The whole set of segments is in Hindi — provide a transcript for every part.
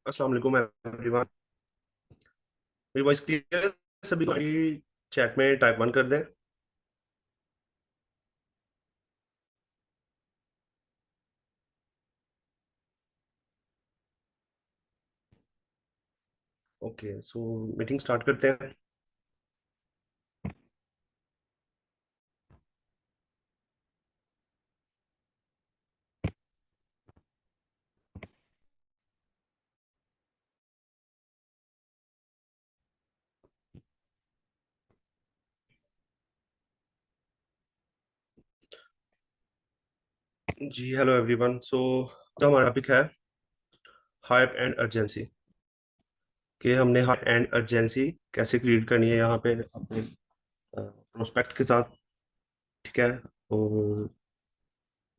अस्सलाम वालेकुम एवरीवन। मेरी वॉइस क्लियर है? सभी भाई चैट में टाइप 1 कर दें। ओके, सो मीटिंग स्टार्ट करते हैं। जी हेलो एवरीवन। सो जो हमारा टॉपिक है हाइप एंड अर्जेंसी, कि हमने हाइप एंड अर्जेंसी कैसे क्रिएट करनी है यहाँ पे अपने प्रोस्पेक्ट के साथ। ठीक है। और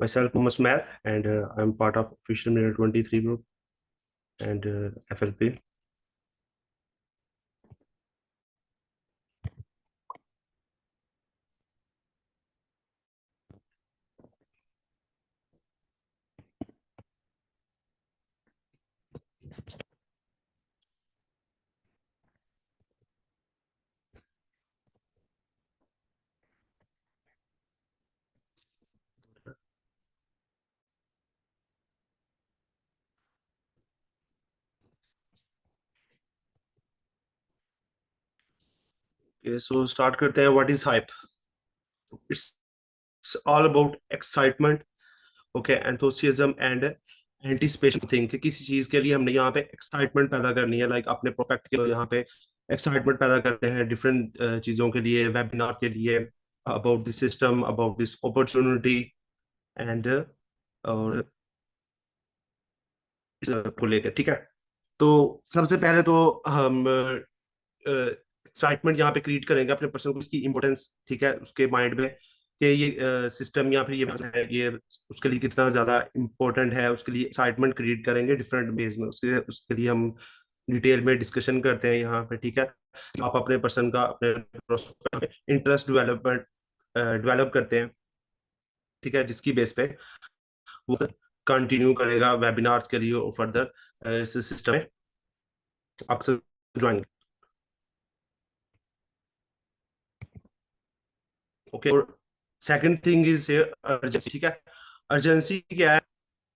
माई सेल्फ मोहम्मद स्मैर and I am part of official mirror 23 group and FLP। So start करते हैं। What is hype? It's all about excitement, okay, enthusiasm and anticipation thing, कि किसी चीज के लिए हमने यहाँ पे एक्साइटमेंट पैदा करनी है। लाइक अपने प्रोडक्ट के लिए यहाँ पे एक्साइटमेंट पैदा करते हैं डिफरेंट चीजों के लिए, वेबिनार के लिए, about this system, about this opportunity and और इस को लेकर। ठीक है। तो सबसे पहले तो हम एक्साइटमेंट यहाँ पे क्रिएट करेंगे अपने पर्सन को, इसकी इंपॉर्टेंस, ठीक है, उसके माइंड में, कि ये सिस्टम या फिर ये उसके लिए कितना ज्यादा इंपॉर्टेंट है। उसके लिए एक्साइटमेंट क्रिएट करेंगे डिफरेंट वेज में। उसके उसके लिए हम डिटेल में डिस्कशन करते हैं यहाँ पे। ठीक है। आप अपने पर्सन का अपने इंटरेस्ट डेवलप करते हैं। ठीक है, जिसकी बेस पे वो कंटिन्यू करेगा वेबिनार्स के लिए और फर्दर इस सिस्टम में अक्सर ज्वाइन। ओके। और सेकंड थिंग इज अर्जेंसी। ठीक है। अर्जेंसी क्या है?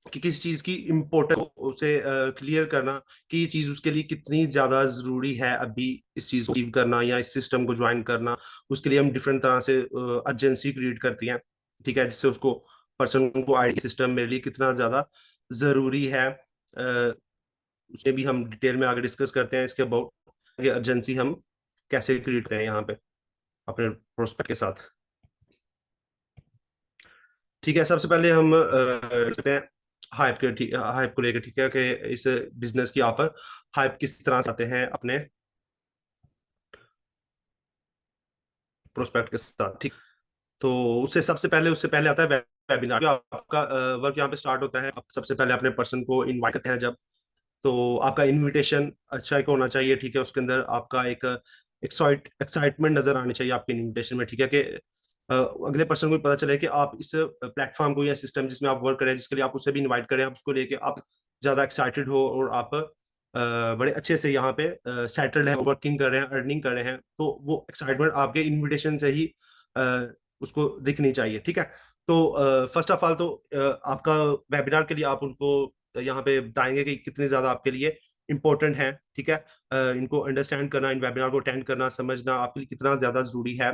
कि किसी चीज की इम्पोर्टेंस उसे क्लियर करना, कि ये चीज उसके लिए कितनी ज्यादा जरूरी है अभी इस चीज को अचीव करना या इस सिस्टम को ज्वाइन करना। उसके लिए हम डिफरेंट तरह से अर्जेंसी क्रिएट करती हैं। ठीक है, जिससे उसको पर्सन को आईडी सिस्टम मेरे लिए कितना ज्यादा जरूरी है, उसे भी हम डिटेल में आगे डिस्कस करते हैं। इसके अबाउट अर्जेंसी हम कैसे क्रिएट करें यहाँ पे अपने प्रोस्पेक्ट के साथ। ठीक है, सबसे पहले हम देखते हैं हाइप के, ठीक हाइप को लेकर। ठीक है, कि इस बिजनेस की आप हाइप किस तरह से आते हैं अपने प्रोस्पेक्ट के साथ। ठीक। तो उससे पहले आता है वेबिनार। जो आपका वर्क यहाँ पे स्टार्ट होता है, आप सबसे पहले अपने पर्सन को इनवाइट करते हैं जब, तो आपका इनविटेशन अच्छा एक होना चाहिए। ठीक है, उसके अंदर आपका एक एक्साइटमेंट नजर आनी चाहिए आपके इनविटेशन में। ठीक है, कि अगले पर्सन को भी पता चले कि आप इस प्लेटफॉर्म को या सिस्टम जिसमें आप वर्क करें, जिसके लिए आप उसे भी इनवाइट करें, आप उसको लेके आप ज्यादा एक्साइटेड हो और आप बड़े अच्छे से यहाँ पे सेटल्ड है, वर्किंग कर रहे हैं, अर्निंग कर रहे हैं। तो वो एक्साइटमेंट आपके इनविटेशन से ही अ, उसको दिखनी चाहिए। ठीक है। तो फर्स्ट ऑफ ऑल तो आपका वेबिनार के लिए आप उनको यहाँ पे बताएंगे कि कितनी ज्यादा आपके लिए इंपॉर्टेंट है। ठीक है। इनको अंडरस्टैंड करना, इन वेबिनार को अटेंड करना, समझना आपके लिए कितना ज्यादा जरूरी है।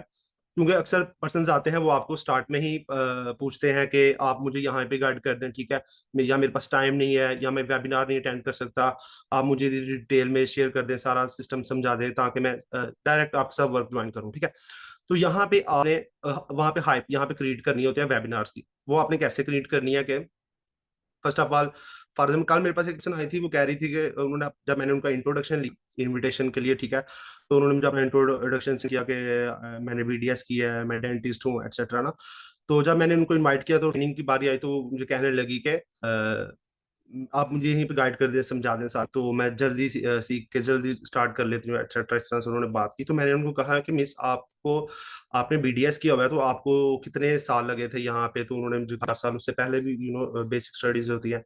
क्योंकि अक्सर पर्सन आते हैं वो आपको स्टार्ट में ही पूछते हैं कि आप मुझे यहाँ पे गाइड कर दें। ठीक है, या मेरे पास टाइम नहीं है, या मैं वेबिनार नहीं अटेंड कर सकता, आप मुझे डिटेल में शेयर कर दें, सारा सिस्टम समझा दें, ताकि मैं डायरेक्ट आपके साथ वर्क ज्वाइन करूँ। ठीक है। तो यहाँ पे आपने वहाँ पे हाइप यहाँ पे क्रिएट करनी होती है वेबिनार्स की। वो आपने कैसे क्रिएट करनी है कि first of all, for example कल मेरे पास एक पर्सन आई थी, वो कह रही थी कि उन्होंने, जब मैंने उनका इंट्रोडक्शन ली इनविटेशन के लिए, ठीक है, तो उन्होंने मुझे अपना इंट्रोडक्शन किया कि मैंने BDS किया है, मैं डेंटिस्ट हूँ, एक्सेट्रा ना। तो जब मैंने उनको इनवाइट किया तो ट्रेनिंग की बारी आई, तो वो मुझे कहने लगी कि आप मुझे यहीं पे गाइड कर दें, समझा दें साथ, तो मैं जल्दी सीख के जल्दी स्टार्ट कर लेती हूँ, एक्सेट्रा। इस तरह से उन्होंने बात की। तो मैंने उनको कहा कि मिस, आपको, आपने BDS किया हुआ है, तो आपको कितने साल लगे थे यहाँ पे? तो उन्होंने मुझे 4 साल, उससे पहले भी बेसिक स्टडीज होती है,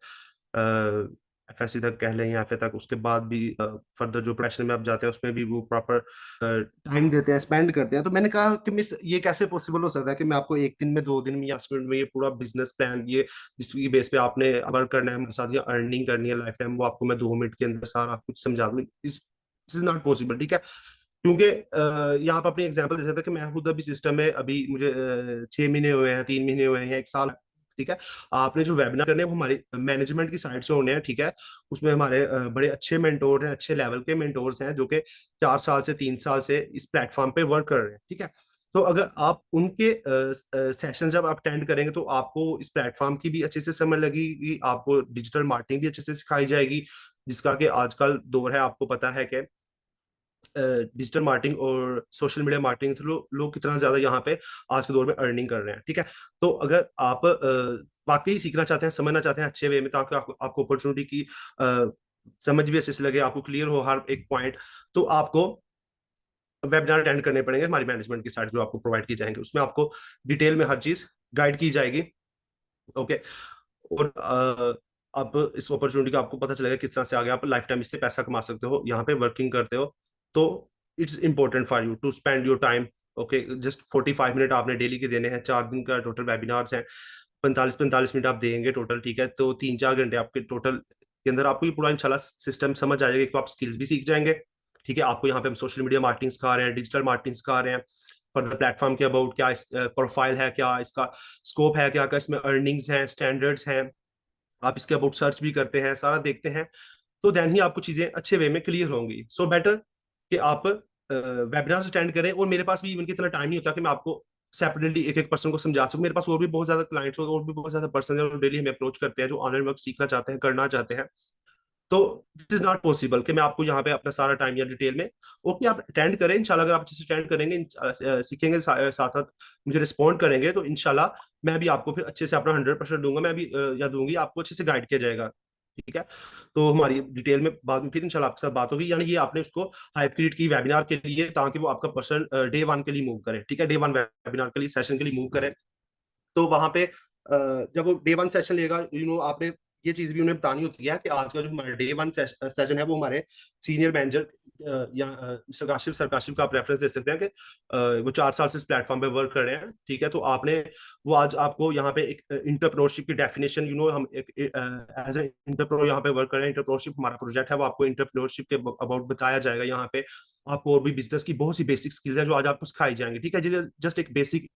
FSC तक कह लें या फिर तक, उसके बाद भी फर्दर जो प्रोफेशन में आप जाते हैं उसमें भी वो प्रॉपर टाइम देते हैं, स्पेंड करते हैं। तो मैंने कहा कि मिस ये कैसे पॉसिबल हो सकता है कि मैं आपको एक दिन में, 2 दिन में या 10 मिनट में ये पूरा बिजनेस प्लान, ये जिसकी बेस पे आपने वर्क करना है हमारे साथ या अर्निंग करनी है लाइफ टाइम, वो आपको मैं 2 मिनट के अंदर सारा कुछ समझा दूँ। इज नॉट पॉसिबल, ठीक है। क्योंकि यहाँ पर अपनी एग्जांपल दे सकते हैं कि मैं खुद अभी सिस्टम में, अभी मुझे 6 महीने हुए हैं, 3 महीने हुए हैं, 1 साल, ठीक है। आपने जो वेबिनार करने हैं वो हमारी मैनेजमेंट की साइड से होने हैं, ठीक है। उसमें हमारे बड़े अच्छे मेंटोर हैं, अच्छे लेवल के मेंटोर्स हैं जो कि 4 साल से 3 साल से इस प्लेटफॉर्म पे वर्क कर रहे हैं, ठीक है। तो अगर आप उनके सेशन जब आप अटेंड करेंगे तो आपको इस प्लेटफॉर्म की भी अच्छे से समझ लगेगी, आपको डिजिटल मार्केटिंग भी अच्छे से सिखाई जाएगी, जिसका कि आजकल दौर है, आपको पता है कि डिजिटल मार्केटिंग और सोशल मीडिया मार्केटिंग से लोग कितना ज्यादा यहाँ पे आज के दौर में अर्निंग कर रहे हैं, ठीक है। तो अगर आप वाकई सीखना चाहते हैं, समझना चाहते हैं अच्छे वे में, ताकि आपको अपॉर्चुनिटी की समझ भी अच्छे से लगे, आपको क्लियर हो हर एक पॉइंट, तो आपको वेबिनार अटेंड करने पड़ेंगे हमारी मैनेजमेंट की साइड जो आपको प्रोवाइड की जाएंगे, उसमें आपको डिटेल में हर चीज गाइड की जाएगी। ओके। और अब इस अपॉर्चुनिटी का आपको पता चलेगा किस तरह से आगे आप लाइफ टाइम इससे पैसा कमा सकते हो, यहाँ पे वर्किंग करते हो। तो it's important for you to spend your time. Okay, just 45 minute आपने डेली के देने हैं, 4 दिन का टोटल वेबिनार्स हैं, 45-45 मिनट आप देंगे टोटल, ठीक है। तो 3-4 घंटे आपके टोटल के अंदर आपको ये पूरा इंशाल्लाह सिस्टम समझ आ जाएगा, तो आप स्किल्स भी सीख जाएंगे, ठीक है। आपको यहाँ पे हम सोशल मीडिया मार्केटिंग सिखा रहे हैं, डिजिटल मार्केटिंग सिखा रहे हैं, फर्दर प्लेटफॉर्म के अबाउट क्या प्रोफाइल है, क्या इसका स्कोप है, क्या क्या इसमें अर्निंग्स हैं, स्टैंडर्ड्स हैं, आप इसके अबाउट सर्च भी करते हैं, सारा देखते हैं, तो देन ही आपको चीजें अच्छे वे में क्लियर होंगी। सो बेटर कि आप वेबिनार अटेंड करें। और मेरे पास भी इवन की इतना टाइम नहीं होता कि मैं आपको सेपरेटली एक एक पर्सन को समझा सकूं। मेरे पास और भी बहुत ज्यादा क्लाइंट्स और भी बहुत ज्यादा पर्सन है जो डेली हमें अप्रोच करते हैं, जो ऑनलाइन वर्क सीखना चाहते हैं, करना चाहते हैं। तो दिस इज नॉट पॉसिबल कि मैं आपको यहाँ पे अपना सारा टाइम या डिटेल में, ओके आप अटेंड करें इंशाल्लाह। अगर आप अच्छे से अटेंड करेंगे, सीखेंगे, साथ साथ मुझे रिस्पॉन्ड करेंगे, तो इंशाल्लाह मैं भी आपको फिर अच्छे से अपना 100% दूंगा, मैं भी या दूंगी आपको, अच्छे से गाइड किया जाएगा, ठीक है। तो हमारी डिटेल में बाद में फिर इंशाल्लाह आपके साथ बात होगी। यानी ये आपने उसको हाइप क्रिएट की वेबिनार के लिए, ताकि वो आपका पर्सन डे 1 के लिए मूव करे, ठीक है, डे 1 वेबिनार के लिए, सेशन के लिए मूव करे। तो वहां पे जब वो डे 1 सेशन लेगा, आपने ये चीज भी उन्हें बतानी होती है कि आज का जो हमारा डे 1 सेशन है वो हमारे सीनियर मैनेजर या सरकाशिफ का आप रेफरेंस दे सकते हैं कि वो 4 साल से इस प्लेटफॉर्म पे वर्क कर रहे हैं, ठीक है। तो आपने वो आज आपको यहाँ पे एक इंटरप्रेन्योरशिप की डेफिनेशन, हम एक एज ए इंटरप्रो यहाँ पे वर्क कर रहे हैं, इंटरप्रेन्योरशिप हमारा प्रोजेक्ट है, वो आपको इंटरप्रेन्योरशिप के अबाउट बताया जाएगा यहाँ पे। आपको और भी बिजनेस की बहुत सी बेसिक स्किल्स है जो आज आपको सिखाई जाएंगी, ठीक है। जस्ट एक बेसिक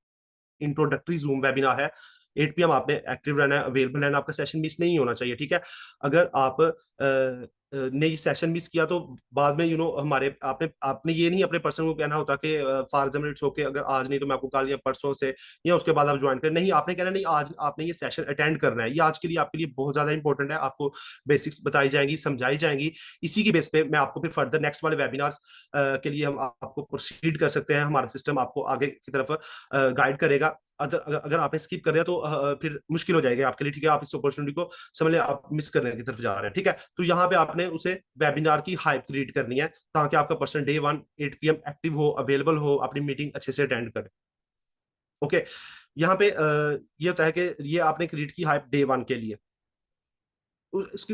इंट्रोडक्टरी जूम वेबिनार है, 8 PM आपने एक्टिव रहना है, अवेलेबल रहना, आपका सेशन मिस नहीं होना चाहिए, ठीक है। अगर आप ने ये सेशन मिस किया तो बाद में हमारे आपने आपने ये नहीं अपने पर्सन को कहना होता कि फॉर एग्जाम्पल इट्स ओके, अगर आज नहीं तो मैं आपको कल या परसों से या उसके बाद आप ज्वाइन करें, नहीं, आपने कहना नहीं, आज आपने ये सेशन अटेंड करना है, ये आज के लिए आपके लिए बहुत ज्यादा इंपॉर्टेंट है, आपको बेसिक्स बताई जाएंगी, समझाई जाएंगी। इसी की बेस पे मैं आपको फिर फर्दर नेक्स्ट वाले वेबिनार्स के लिए हम आपको प्रोसीड कर सकते हैं, हमारा सिस्टम आपको आगे की तरफ गाइड करेगा। अगर आपने स्किप कर दिया तो फिर मुश्किल हो जाएगी आपके लिए, ठीक है। आप इस अपॉर्चुनिटी को समझ लें, आप मिस करने की तरफ जा रहे हैं, ठीक है। तो यहाँ पे आपने उसे वेबिनार की हाइप क्रिएट करनी है, ताकि आपका पर्सन डे 1 8 PM एक्टिव हो, अवेलेबल हो, अपनी मीटिंग अच्छे से अटेंड करे। ओके। यहाँ पे ये होता है कि ये आपने क्रिएट की हाइप डे 1 के लिए।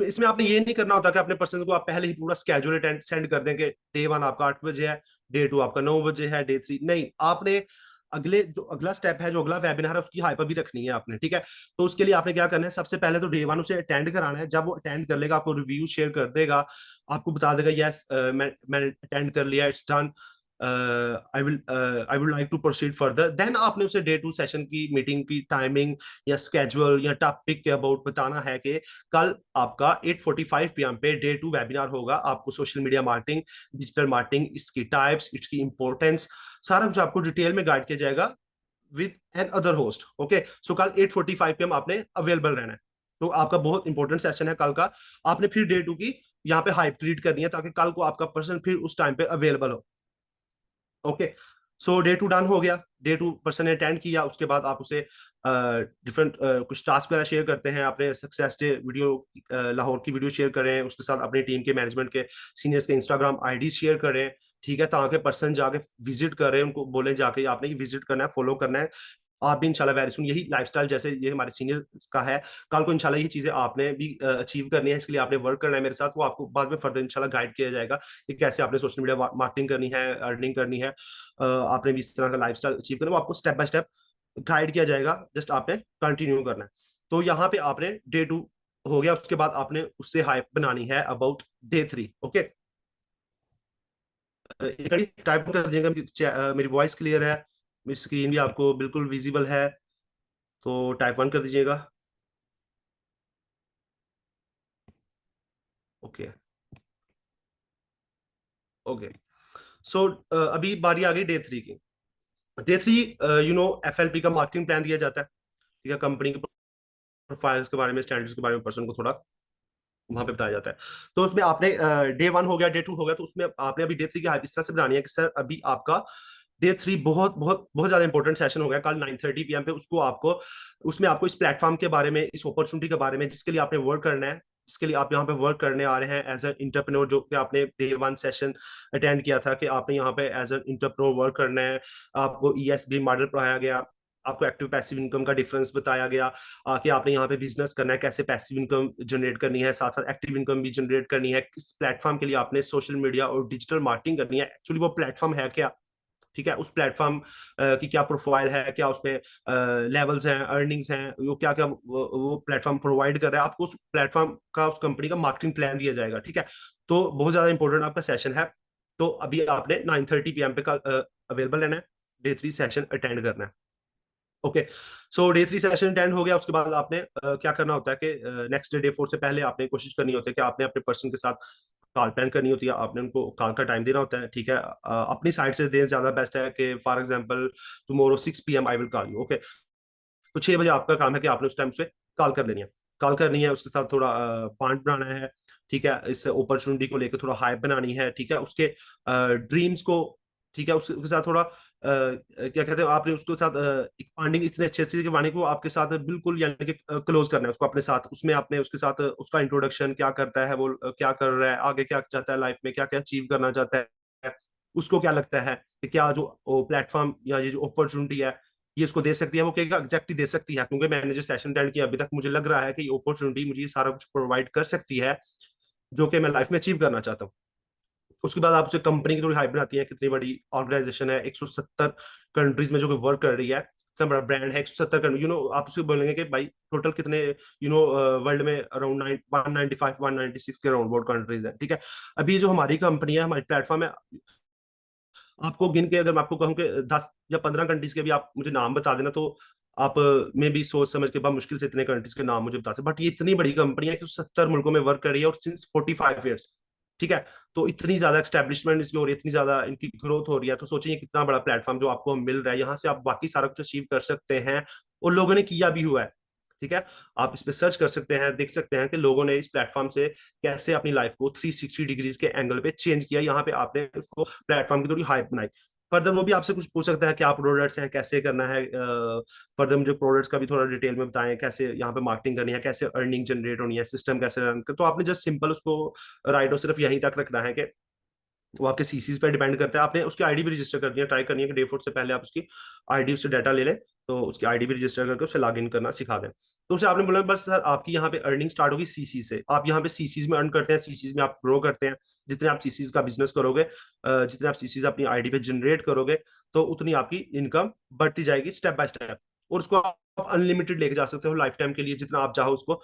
इसमें आपने ये नहीं करना होता कि अपने पर्सन को आप पहले ही पूरा स्केड्यूल सेंड कर दें कि डे 1 आपका 8 बजे है, डे 2 आपका 9 बजे है, डे 3 नहीं, आपने अगला स्टेप है, जो अगला वेबिनार है, उसकी हाइपर भी रखनी है आपने, ठीक है। तो उसके लिए आपने क्या करना है, सबसे पहले तो डे 1 उसे अटेंड कराना है। जब वो अटेंड कर लेगा, आपको रिव्यू शेयर कर देगा, आपको बता देगा यस मैंने अटेंड कर लिया, it's done, I would like to proceed further. Then आपने उसे डे 2 सेशन की मीटिंग की टाइमिंग या स्केड्यूल या टॉपिक के अबाउट बताना है कि कल आपका 8:45 PM पे डे 2 वेबिनार होगा, आपको social media marketing, digital marketing, इसकी टाइप्स, इसकी इंपॉर्टेंस, सारा कुछ आपको डिटेल में गाइड किया जाएगा with another host. Okay, so कल 8:45 PM आपने अवेलेबल रहना है। तो आपका बहुत इंपॉर्टेंट सेशन है कल का। आपने फिर डे 2 की यहाँ पे हाइप क्रिएट करनी है, ताकि कल को आपका पर्सन फिर उस टाइम पे अवेलेबल हो। ओके, सो डे 2 डन हो गया, डे 2 पर्सन ने अटेंड किया, उसके बाद आप उसे डिफरेंट कुछ टास्क वगैरह शेयर करते हैं, अपने सक्सेस डे वीडियो, लाहौर की वीडियो शेयर करें, उसके साथ अपनी टीम के मैनेजमेंट के सीनियर्स के इंस्टाग्राम आईडी शेयर करें, ठीक है, ताकि पर्सन जाके विजिट करें, उनको बोले जाके आपने ये विजिट करना है, फॉलो करना है, आप भी इंशाल्लाह वेरी सुन यही लाइफस्टाइल जैसे ये हमारे सीनियर का है, कल को इंशाल्लाह ये चीजें आपने भी अचीव करनी है, इसके लिए आपने वर्क करना है मेरे साथ, वो आपको बाद में फर्दर इंशाल्लाह गाइड किया जाएगा कि कैसे आपने सोशल मीडिया मार्केटिंग करनी है, अर्निंग करनी है, आपने भी इस तरह का लाइफस्टाइल अचीव करना है, वो आपको स्टेप बाय स्टेप गाइड किया जाएगा, जस्ट आपने कंटिन्यू करना है। तो यहाँ पे आपने डे 2 हो गया, उसके बाद आपने उससे हाइप बनानी है अबाउट डे 3। ओके, टाइप कर दीजिएगा, मेरी वॉइस क्लियर है, मेरी स्क्रीन भी आपको बिल्कुल विजिबल है, तो टाइप 1 कर दीजिएगा। Okay, okay. सो अभी बारी आ गई डे 3 की। डे 3 FLP का मार्केटिंग प्लान दिया जाता है, ठीक है, कंपनी के प्रोफाइल्स के बारे में, स्टैंडर्ड्स के बारे में पर्सन को थोड़ा वहां पे बताया जाता है। तो उसमें आपने डे 1 हो गया, डे 2 हो गया, तो उसमें आपने अभी डे 3 की हाइप इस तरह से बनानी है कि सर अभी आपका डे 3 बहुत बहुत बहुत ज्यादा इंपॉर्टेंट सेशन हो गया कल 9:30 PM पे, उसको आपको उसमें आपको इस प्लेटफॉर्म के बारे में, इस अपॉर्चुनिटी के बारे में जिसके लिए आपने वर्क करना है, जिसके लिए आप यहाँ पे वर्क करने आ रहे हैं एज एन इंटरप्रेन्योर, जो कि आपने डे 1 सेशन अटेंड किया था कि आपने यहाँ पे एज एन इंटरप्रेन्योर वर्क करना है। आपको ESB मॉडल पढ़ाया गया, आपको एक्टिव पैसिव इनकम का डिफरेंस बताया गया, कि आपने यहाँ पे बिजनेस करना है, कैसे पैसिव इनकम जनरेट करनी है, साथ साथ एक्टिव इनकम भी जनरेट करनी है, किस प्लेटफॉर्म के लिए आपने सोशल मीडिया और डिजिटल मार्केटिंग करनी है, एक्चुअली वो प्लेटफॉर्म है क्या, ठीक है, उस प्लेटफॉर्म की क्या प्रोफाइल है, क्या उसमें लेवल्स हैं, अर्निंग्स हैं, वो क्या क्या वो प्लेटफॉर्म प्रोवाइड कर रहा है आपको, उस प्लेटफॉर्म का, उस कंपनी का मार्केटिंग प्लान दिया जाएगा, ठीक है। तो बहुत ज्यादा इंपॉर्टेंट आपका सेशन है। तो अभी आपने 9:30 PM पे अवेलेबल रहना है, डे 3 सेशन अटेंड करना है। ओके, सो डे 3 सेशन अटेंड हो गया, उसके बाद आपने क्या करना होता है कि नेक्स्ट डे 4 से पहले आपने कोशिश करनी होती है कि आपने अपने पर्सन के साथ कॉल प्लान करनी होती है, आपने उनको कॉल का टाइम देना होता है, ठीक है। अपनी साइड से देना ज्यादा बेस्ट है कि for example tomorrow 6 PM I will call you. Okay, तो 6 बजे आपका काम है कि आपने उस टाइम से कॉल कर लेनी है, कॉल करनी है, उसके साथ थोड़ा पॉइंट बनाना है, ठीक है, इस अपॉर्चुनिटी को लेकर थोड़ा हाइप बनानी है, ठीक है, उसके ड्रीम्स को, ठीक है, उसके साथ थोड़ा क्या कहते हैं, आपने उसके साथ एक बॉन्डिंग इतने अच्छे से वाणी को आपके साथ बिल्कुल यानी कि क्लोज करना है उसको अपने साथ, उसमें आपने उसके साथ उसका इंट्रोडक्शन क्या करता है, वो क्या कर रहा है, आगे क्या चाहता है लाइफ में, क्या क्या अचीव करना चाहता है, उसको क्या लगता है कि क्या जो प्लेटफॉर्म या ये जो अपॉर्चुनिटी है ये इसको दे सकती है, वो कहेगा एग्जैक्टली दे सकती है, क्योंकि मैंने जो सेशन अटेंड किया अभी तक मुझे लग रहा है कि ये अपॉर्चुनिटी मुझे ये सारा कुछ प्रोवाइड कर सकती है जो कि मैं लाइफ में अचीव करना चाहता हूँ। उसके बाद आप उसे कंपनी की थोड़ी हाइप बनाती है, कितनी बड़ी ऑर्गेनाइजेशन है, 170 कंट्रीज में जो कि वर्क कर रही है, इतना बड़ा ब्रांड है, 170 कंट्री, आप उसे बोलेंगे कि भाई टोटल कितने वर्ल्ड में अराउंड 195 196 के अराउंड वर्ल्ड कंट्रीज है, ठीक है। अभी जो हमारी कंपनी है, हमारी प्लेटफॉर्म है, आपको गिन के अगर मैं आपको कहूँ कि 10 या 15 कंट्रीज के भी आप मुझे नाम बता देना, तो आप में भी सोच समझ के बाद मुश्किल से इतने कंट्रीज के नाम मुझे बता सकते, बट ये इतनी बड़ी कंपनी है कि 70 मुल्कों में वर्क कर रही है और सिंस 45 ईयर्स, ठीक है। तो इतनी ज्यादा एक्स्टेब्लिशमेंट इसकी हो रही है, इतनी ज्यादा इनकी ग्रोथ हो रही है, तो सोचिए कितना बड़ा प्लेटफॉर्म जो आपको मिल रहा है, यहाँ से आप बाकी सारा कुछ अचीव कर सकते हैं, और लोगों ने किया भी हुआ है, ठीक है। आप इस पे सर्च कर सकते हैं, देख सकते हैं कि लोगों ने इस प्लेटफॉर्म से कैसे अपनी लाइफ को 360 डिग्रीज के एंगल पे चेंज किया, यहाँ पे आपने उसको प्लेटफॉर्म की थोड़ी हाइप बनाई। फर्दर वो भी आपसे कुछ पूछ सकता है, क्या प्रोडक्ट्स हैं, कैसे करना है, फर्दर मुझे प्रोडक्ट्स का भी थोड़ा डिटेल में बताएं, कैसे यहाँ पे मार्केटिंग करनी है, कैसे अर्निंग जनरेट होनी है, सिस्टम कैसे रन कर, तो आपने जस्ट सिंपल उसको राइट और सिर्फ यहीं तक रखना है कि वो आपके सीसीज पे डिपेंड करता है, आपने उसकी आईडी भी रजिस्टर करनी है, ट्राई करनी है कि डे 4 से पहले आप उसकी आईडी से डाटा ले लें, तो उसकी आईडी भी रजिस्टर करके उसे लॉग इन करना सिखा दें। तो उसे आपने बोला बस सर आपकी यहाँ पे अर्निंग स्टार्ट होगी सीसी से, आप यहाँ पे सीसीज में अर्न करते हैं, सीसीज में आप ग्रो करते हैं, जितने आप सीसीज का बिजनेस करोगे, जितने आप सीसीज अपनी आईडी पे जनरेट करोगे, तो उतनी आपकी इनकम बढ़ती जाएगी स्टेप बाय स्टेप, और उसको आप अनलिमिटेड लेके जा सकते हो लाइफ टाइम के लिए, जितना आप चाहो उसको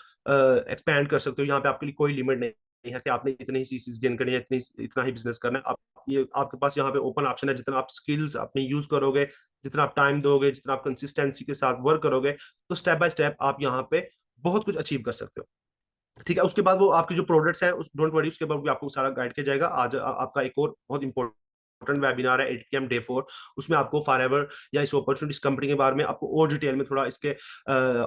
एक्सपैंड कर सकते हो, यहाँ पे आपके लिए कोई लिमिट नहीं है कि आपने इतने ही सीसीज गेन करनी है, इतना ही बिजनेस करना है, आप ये आपके पास यहाँ पे ओपन ऑप्शन है, जितना आप स्किल्स अपनी यूज करोगे, जितना आप टाइम दोगे, जितना आप कंसिस्टेंसी के साथ वर्क करोगे, तो स्टेप बाय स्टेप आप यहाँ पे बहुत कुछ अचीव कर सकते हो, ठीक है। उसके बाद वो आपके जो प्रोडक्ट्स हैं उस डोंट वरी, उसके बाद भी आपको सारा गाइड किया जाएगा। आज आपका एक और बहुत इंपॉर्टेंट वेबिनार है 8 PM डे 4, उसमें आपको फॉर एवर या इस अपॉर्चुनिटीज कंपनी के बारे में आपको और डिटेल में थोड़ा इसके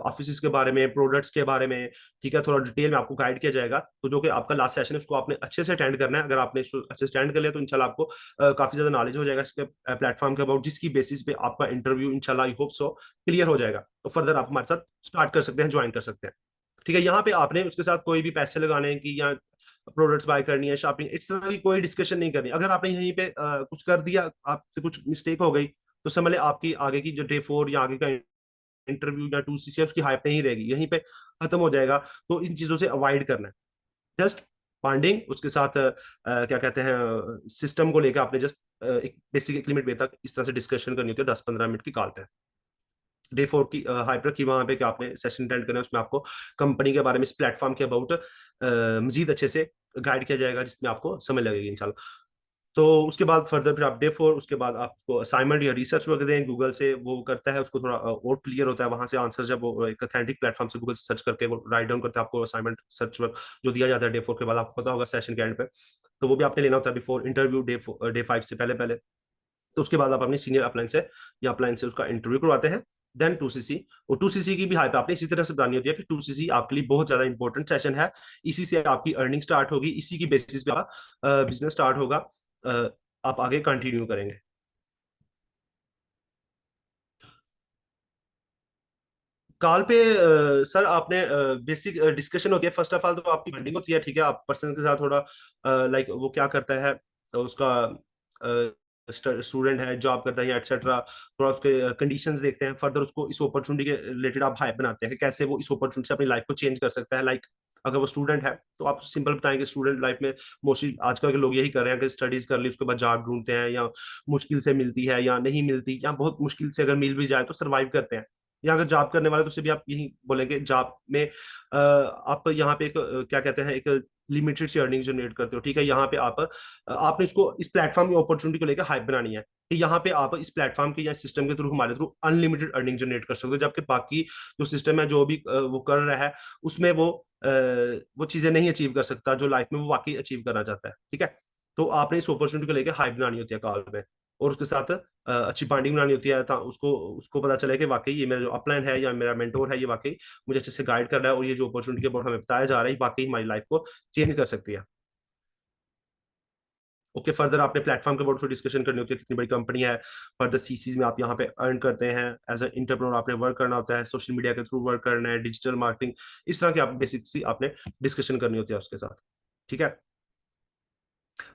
ऑफिस के बारे में, प्रोडक्ट्स के बारे में, ठीक है, थोड़ा डिटेल में आपको गाइड किया जाएगा। तो जो कि आपका लास्ट सेशन है उसको आपने अच्छे से अटेंड करना है, अगर आपने इसको अच्छे से अटेंड कर लिया तो इंशाल्लाह आपको काफी ज्यादा नॉलेज हो जाएगा इसके प्लेटफॉर्म के अबाउट, जिसकी बेसिस पे आपका इंटरव्यू इंशाल्लाह आई होप सो क्लियर हो जाएगा, तो फर्दर आप हमारे साथ स्टार्ट कर सकते हैं, ज्वाइन कर सकते हैं, ठीक है। यहाँ पे आपने उसके साथ कोई भी पैसे लगाने की या प्रोडक्ट्स बाय करनी है, शॉपिंग, इस तरह की कोई डिस्कशन नहीं करनी। अगर आपने यहीं पे कुछ कर दिया, आपसे कुछ मिस्टेक हो गई, तो समझ लें आपकी आगे की जो डे 4 या आगे का इंटरव्यू या 2CC है उसकी हाइप नहीं रहेगी, यहीं पे खत्म हो जाएगा। तो इन चीजों से अवॉइड करना है। जस्ट बॉन्डिंग, उसके साथ क्या कहते हैं सिस्टम को लेकर आपने जस्ट एक बेसिक एक लिमिट वे तक इस तरह से डिस्कशन करनी होती है, 10-15 मिनट की कॉल पे। डे 4 की हाइपर की वहां पे क्या आपने सेशन अटेंड करना है, उसमें आपको कंपनी के बारे में, इस प्लेटफॉर्म के अबाउट मजीद अच्छे से गाइड किया जाएगा, जिसमें आपको समय लगेगी इंशाल्लाह। तो उसके बाद फर्दर फिर आप डे 4, उसके बाद आपको असाइनमेंट या रिसर्च वर्क दें गूगल से, वो करता है उसको थोड़ा और क्लियर होता है वहां से आंसर, जब वो एक अथेंटिक प्लेटफॉर्म से गूगल से सर्च करके वो राइट डाउन करते हैं आपको असाइनमेंट सर्च वर्क जो दिया जाता है डे 4 के बाद, आपको पता होगा सेशन के एंड पे। तो वो भी आपने लेना होता है बिफोर इंटरव्यू डे 5 से पहले पहले। तो उसके बाद आप अपनी सीनियर अपलाइन से या अपलाइन से उसका इंटरव्यू करवाते हैं। देन 2CC, और 2CC की भी हाइप आपने इसी तरह से बतानी होती है कि 2CC आपके लिए बहुत ज्यादा इंपॉर्टेंट सेशन है। इसी से आपकी अर्निंग स्टार्ट होगी, इसी की बेसिस पे आपका बिजनेस स्टार्ट होगा, आप आगे कंटिन्यू करेंगे। कॉल पे सर आपने बेसिक डिस्कशन होती है, फर्स्ट ऑफ ऑल तो आपकी बॉन्डिंग होती है, ठीक है, आप पर्सन के साथ थोड़ा लाइक वो क्या करता है, तो उसका स्टूडेंट है, जॉब करता है या एटसेट्रा, थोड़ा उसके कंडीशंस देखते हैं, फर्दर उसको इस अपॉर्चुनिटी के रिलेटेड आप हाइप बनाते हैं कि कैसे वो इस अपॉर्चुनिटी से अपनी लाइफ को चेंज कर सकता है। लाइक अगर वो स्टूडेंट है तो आप सिंपल बताएंगे स्टूडेंट लाइफ में मोस्टली आजकल के लोग यही कर रहे हैं कि स्टडीज कर ली उसके बाद जॉब ढूंढते हैं, या मुश्किल से मिलती है या नहीं मिलती, या बहुत मुश्किल से अगर मिल भी जाए तो सर्वाइव करते हैं। या अगर जॉब करने वाले तो उसे भी आप यही बोलेंगे जॉब में आप यहाँ पे एक क्या कहते हैं एक लिमिटेड सी अर्निंग जनरेट करते हो, ठीक है, यहाँ पे आप आपने इसको इस प्लेटफॉर्म की अपॉर्चुनिटी को लेकर हाइप बनानी है कि यहाँ पे आप इस प्लेटफॉर्म के या सिस्टम के थ्रू हमारे थ्रू अनलिमिटेड अर्निंग जनरेट कर सकते हो, जबकि बाकी जो सिस्टम है जो भी वो कर रहा है उसमें वो चीजें नहीं अचीव कर सकता जो लाइफ में वो वाकई अचीव करना चाहता है, ठीक है। तो आपने इस अपॉर्चुनिटी को लेकर हाइप बनानी होती है कॉल में, और उसके साथ अच्छी बॉन्डिंग बनानी होती है, उसको उसको पता चले कि वाकई ये मेरा जो अपलाइन है या मेरा मेंटोर है ये वाकई मुझे अच्छे से गाइड कर रहा है, और ये जो अपॉर्चुनिटी के बारे में हमें बताया जा रहा है वाकई हमारी लाइफ को चेंज कर सकती है। ओके, फर्दर आपने प्लेटफॉर्म के बारे में डिस्कशन करनी होती है, कितनी बड़ी कंपनी है, फर्दर सीसीज में आप यहाँ पे अर्न करते हैं, एज ए इंटरप्रेन्योर आपने वर्क करना होता है, सोशल मीडिया के थ्रू वर्क करना है, डिजिटल मार्केटिंग, इस तरह की आप बेसिक सी आपने डिस्कशन करनी होती है उसके साथ, ठीक है।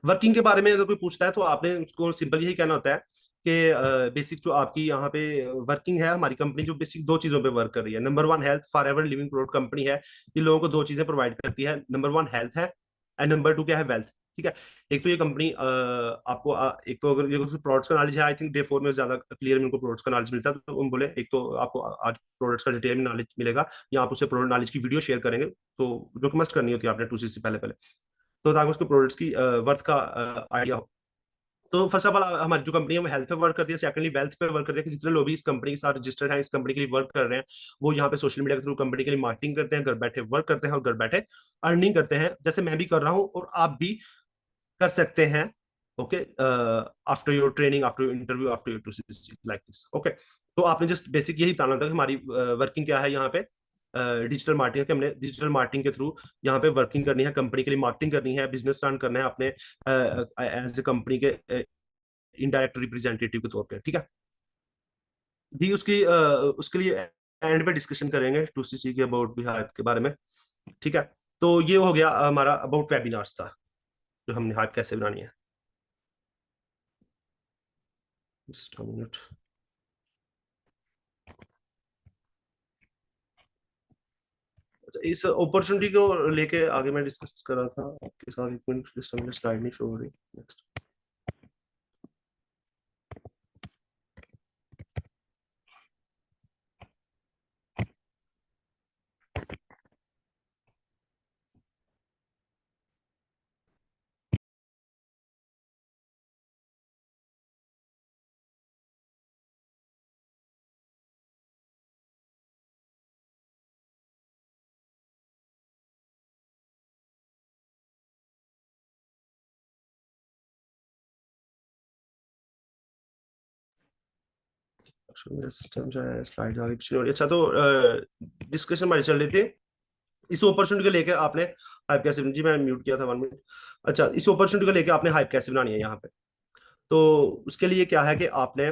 वर्किंग के बारे में अगर कोई पूछता है तो आपने उसको सिंपल यही कहना होता है कि बेसिक जो आपकी यहाँ पे वर्किंग है, हमारी कंपनी जो बेसिक दो चीजों पे वर्क कर रही है। Number 1 health, for ever living product company है, ये लोगों को दो चीजें प्रोवाइड करती है, नंबर 1 हेल्थ है, एंड नंबर 2 क्या है, वेल्थ, ठीक है। एक तो ये कंपनी आपको एक तो अगर ये प्रोडक्ट्स का नॉलेज है, आई थिंक डे 4 में ज्यादा क्लियर में उनको प्रोडक्ट्स का नॉलेज मिलता है, तो उन बोले एक तो आपको आज प्रोडक्ट्स का डिटेल में नॉलेज मिलेगा, या आप उसे प्रोडक्ट नॉलेज की वीडियो शेयर करेंगे, तो जो कि मस्ट करनी होती है आपने 2C से पहले पहले, तो ताकि उसको प्रोडक्ट्स की वर्थ का आइडिया हो। तो फर्स्ट ऑफ ऑल हमारी जो कंपनी है वो हेल्थ पे वर्क करती है, सेकंडली वेल्थ पे वर्क करती है, कि जितने लोग भी इस कंपनी के साथ रजिस्टर्ड हैं, इस कंपनी के लिए वर्क कर रहे हैं, वो यहाँ पे सोशल मीडिया के थ्रू कंपनी के लिए मार्केटिंग करते हैं, घर बैठे वर्क करते हैं और घर बैठे अर्निंग करते हैं, जैसे मैं भी कर रहा हूँ और आप भी कर सकते हैं। Okay, after your training, after your interview, after your two like this, okay. तो आपने जस्ट बेसिक यही बताना था कि हमारी वर्किंग क्या है यहाँ पे, डिजिटल मार्केटिंग कि हमने डिजिटल मार्केटिंग के थ्रू यहाँ पे वर्किंग करनी है, कंपनी के लिए मार्केटिंग करनी है, बिजनेस रन करना है अपने एज ए कंपनी के इनडायरेक्ट रिप्रेजेंटेटिव के तौर पे, ठीक है जी। उसके लिए एंड पे डिस्कशन करेंगे 2CC के अबाउट बिहार के बारे में, ठीक है। तो ये हो गया हमारा अबाउट वेबिनार्स था, जो हमने हाइप कैसे बनानी है। Just a minute. अच्छा, इस अपॉर्चुनिटी को लेके आगे मैं डिस्कस कर रहा था आपके साथ, एक मिनट, सिस्टम में स्लाइड नहीं शो हो रही, नेक्स्ट। मेरा सिस्टम जो है स्लाइड आगे पीछे हो रही है। अच्छा, तो डिस्कशन हमारी चल रही थी इस अपॉर्चुनिटी को लेके आपने हाइप कैसे जी मैं म्यूट किया था 1 मिनट। अच्छा, इस अपॉर्चुनिटी को लेके आपने हाइप कैसे बनानी है यहाँ पे, तो उसके लिए क्या है कि आपने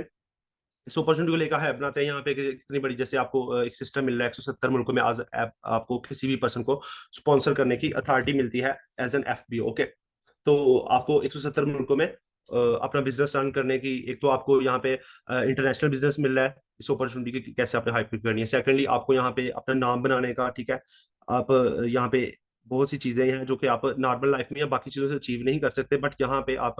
इस अपॉर्चुनिटी को लेकर हाइप बनाते हैं यहाँ पे कितनी बड़ी, जैसे आपको एक सिस्टम मिल रहा है 170 मुल्कों में, आज आपको किसी भी पर्सन को स्पॉन्सर करने की अथॉरिटी मिलती है एज एन FBO, ओके। तो आपको 170 मुल्कों में अपना बिजनेस रन करने की, एक तो आपको यहाँ पे इंटरनेशनल बिजनेस मिल रहा है इस अपॉर्चुनिटी की, कैसे आपने हाइप करनी है। सेकेंडली आपको यहाँ पे अपना नाम बनाने का, ठीक है, आप यहाँ पे बहुत सी चीजें हैं जो कि आप नॉर्मल लाइफ में या बाकी चीजों से अचीव नहीं कर सकते, बट यहाँ पे आप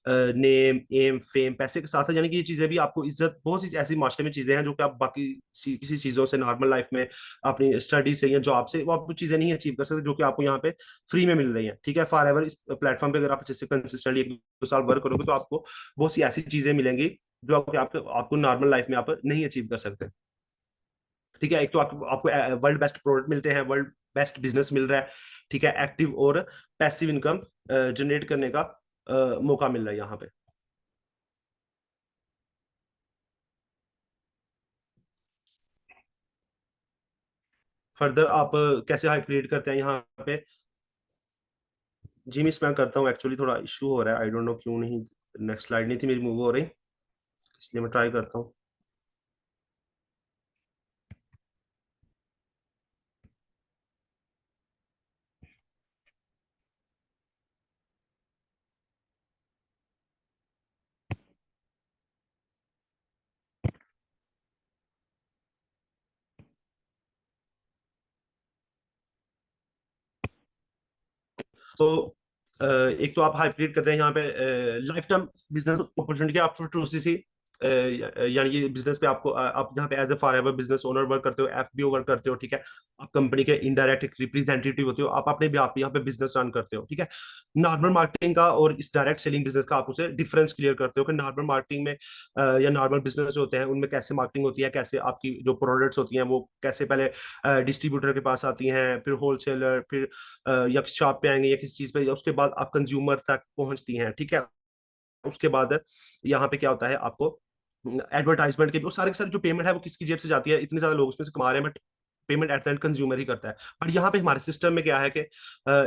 नेम, एम, फेम, पैसे के साथ साथ, यानी कि ये चीजें भी आपको इज्जत, बहुत सी ऐसी मास्टर में चीजें हैं जो कि आप बाकी किसी चीजों से नॉर्मल लाइफ में अपनी स्टडी से या जॉब से वो आप वो चीजें नहीं अचीव कर सकते, जो कि आपको यहाँ पे फ्री में मिल रही है, ठीक है। फॉर एवर इस प्लेटफॉर्म पे अगर आप अच्छे से कंसिस्टेंटली 1-2 साल वर्क करोगे तो आपको बहुत सी ऐसी चीजें मिलेंगी जो आपको नॉर्मल लाइफ में आप नहीं अचीव कर सकते, ठीक है। एक तो आपको वर्ल्ड बेस्ट प्रोडक्ट मिलते हैं, वर्ल्ड बेस्ट बिजनेस मिल रहा है, ठीक है, एक्टिव और पैसिव इनकम जनरेट करने का मौका मिल रहा है यहाँ पे। फर्दर आप कैसे हाइप क्रिएट करते हैं यहाँ पे। जी मिस मैं करता हूँ, एक्चुअली थोड़ा इशू हो रहा है, आई डोंट नो क्यों नहीं, नेक्स्ट स्लाइड नहीं थी मेरी मूव हो रही, इसलिए मैं ट्राई करता हूँ। तो एक तो आप हाइब्रिड करते हैं यहाँ पे lifetime business opportunity after 2CC, यानी ये बिजनेस पे आपको आप यहाँ पे as a forever business owner work करते हो, एफबीओ वर्क करते हो, ठीक है। आप कंपनी के इनडायरेक्ट रिप्रेजेंटेटिव होते हो, आप अपने भी आप यहाँ पे बिजनेस रन करते हो, ठीक है। नॉर्मल मार्केटिंग का और इस डायरेक्ट सेलिंग बिजनेस का आप उसे डिफरेंस क्लियर करते हो कि नॉर्मल मार्केटिंग में या नॉर्मल बिजनेस जो होते हैं उनमें कैसे मार्केटिंग होती है, कैसे आपकी जो प्रोडक्ट्स होती हैं वो कैसे पहले डिस्ट्रीब्यूटर के पास आती हैं, फिर होलसेलर, फिर या शॉप पे आएंगे या किसी चीज पे, या उसके बाद आप कंज्यूमर तक पहुंचती हैं, ठीक है। उसके बाद यहाँ पे क्या होता है, आपको एडवर्टाइजमेंट के, वो सारे के सारे जो पेमेंट है वो किसकी जेब से जाती है, इतने ज्यादा लोग उसमें से कमा रहे हैं, but payment at the end consumer ही करता है। बट यहाँ पे हमारे सिस्टम में क्या है कि